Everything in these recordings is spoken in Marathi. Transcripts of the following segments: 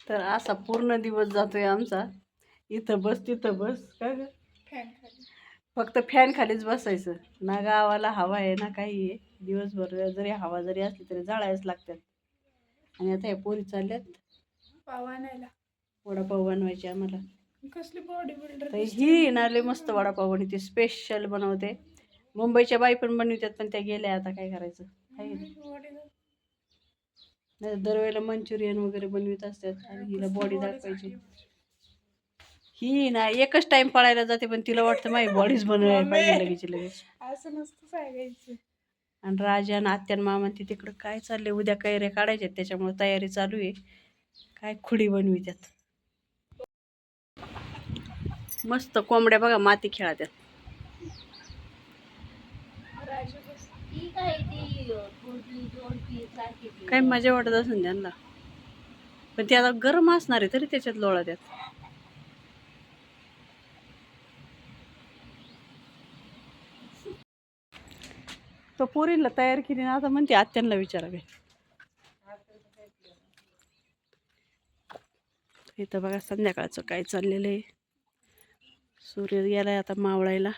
तर असा पूर्ण दिवस जातोय आमचा. इथं बस तिथं बस काय ग, फक्त फॅन खालीच बसायचं. ना गावाला हवा आहे ना काही आहे. दिवसभर जरी हवा जरी असली तरी जाळायच लागतात. आणि आता या पोरी चालल्यात पाव आणायला, वडापाव बनवायचे आम्हाला. कसली बॉडी बिल्डर. तर ही नाले मस्त वडापाव बनवते, स्पेशल बनवते. मुंबईच्या बाई पण बनवतात पण त्या गेल्या, आता काय करायचं. नाही दरवेळेला मंचुरियन वगैरे बनवित असतात आणि हिला बॉडी दाखवायची. ही ना एकच टाइम पळायला जाते पण तिला वाटतं माझी बॉडीच बनवायला पाहिजे लगेच. असं नसतं सांगायचं. आणि राजा आणि आत्यान मामा ती तिकडं काय चालले, उद्या कैऱ्या काढायच्या त्याच्यामुळे तयारी चालू आहे. काय खुडी बनवितात. मस्त कोंबड्या बघा माती खेळात्यात. काय मजा वाटत असेल त्यांना, पण ते आता गरम असणार आहे तरी त्याच्यात लोळा त्यात. तो पोरीला तयार केली ना, आता म्हणते आत्यांना विचारावे. इथं बघा संध्याकाळचं काय चाललेलं आहे. सूर्य गेलाय आता मावळायला.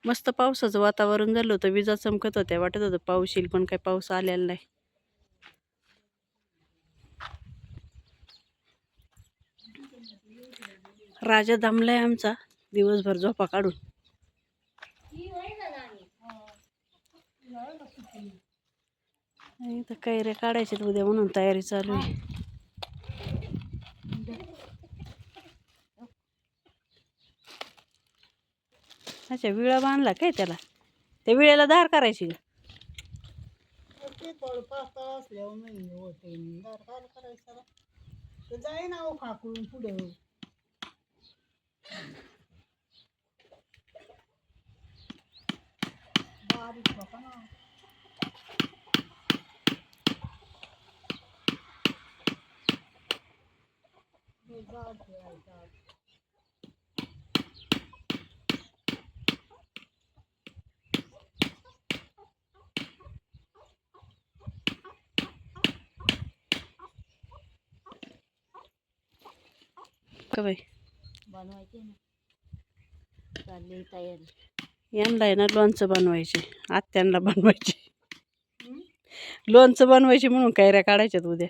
मस्त पावसाचं वातावरण झालं होतं, विजा चमकत होत्या, वाटत होतं पाऊस येईल पण काही पाऊस आलेला नाही. राजा दमलाय आमचा दिवसभर झोपा काढून. इथं कैऱ्या काढायचे उद्या म्हणून तयारी चालू आहे. अच्छा विळा बांधला काय त्याला, त्या विळ्याला धार करायची का? पुढे का बाई बनवायचे ना, चालली तयारी. यांना आहे ना लोणचं बनवायचे, आत्यांना बनवायचे. लोणचं बनवायचे म्हणून कैऱ्या काढायच्यात उद्या.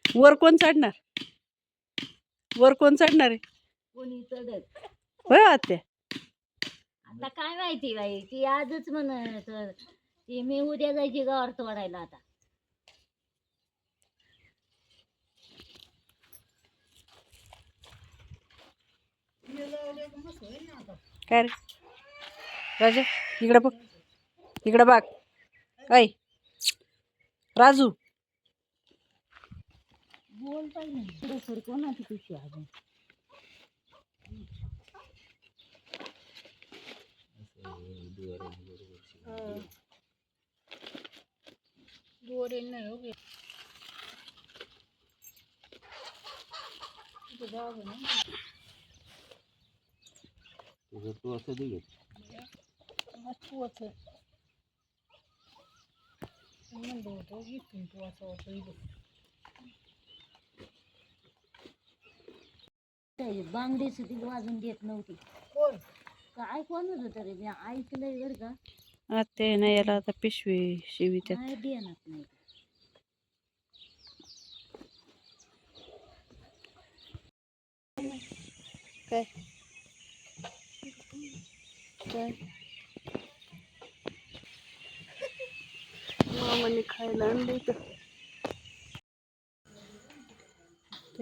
वर कोण चढणार, वर कोण चढणार आहे? कोणी चढत होय आत्या? आता काय माहिती बाई, ती आजच म्हणत ती मी उद्या जायची गावावर तोडायला. आता काय रे राजा, इकडं बघ, इकडं बघ. काय राजू बोल पाहिजे सर कोणाची पिशवी अजून दोरे नाही हो गे. तू असं दे तू असं म्हणलं होतं इथून तू असं होतं. बांगडी सुद्धा वाजून देत नव्हती. कोण काय कोण होतं तरी मी ऐकलंय बरं का. ते नाही याला आता पिशवी शिवित्यात. नाही देणार नाही काय काय मामाने खायला आणलं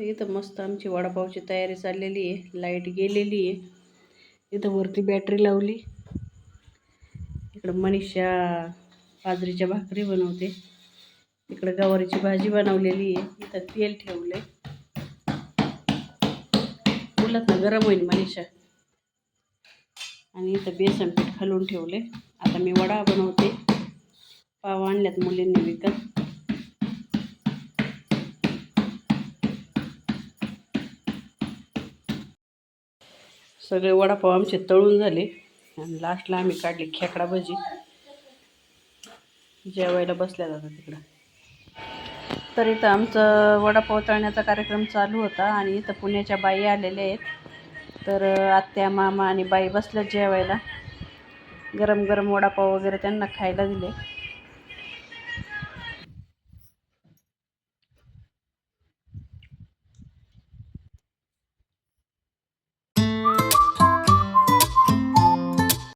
इथं मस्त आमची वडापावची तयारी चाललेली आहे. लाईट गेलेली आहे. इथं वरती बॅटरी लावली. इकडं मनीषा बाजरीच्या भाकरी बनवते. इकडं गवारीची भाजी बनवलेली आहे. इथं तेल ठेवले, उलट ना गरम होईल मनीषा. आणि इथं बेसन पीठ खालून ठेवले. आता मी वडा बनवते. पाव आणल्यात मुलींनी विकत. सगळे वडापाव आमचे तळून झाले आणि लास्टला आम्ही काढली खेकडा भजी. जेवायला बसल्या जातात तिकडं. तर इथं आमचं वडापाव तळण्याचा कार्यक्रम चालू होता आणि इथं पुण्याच्या बाई आलेल्या आहेत. तर आत्या मामा आणि बाई बसल्यात जेवायला. गरम गरम वडापाव वगैरे त्यांना खायला दिले.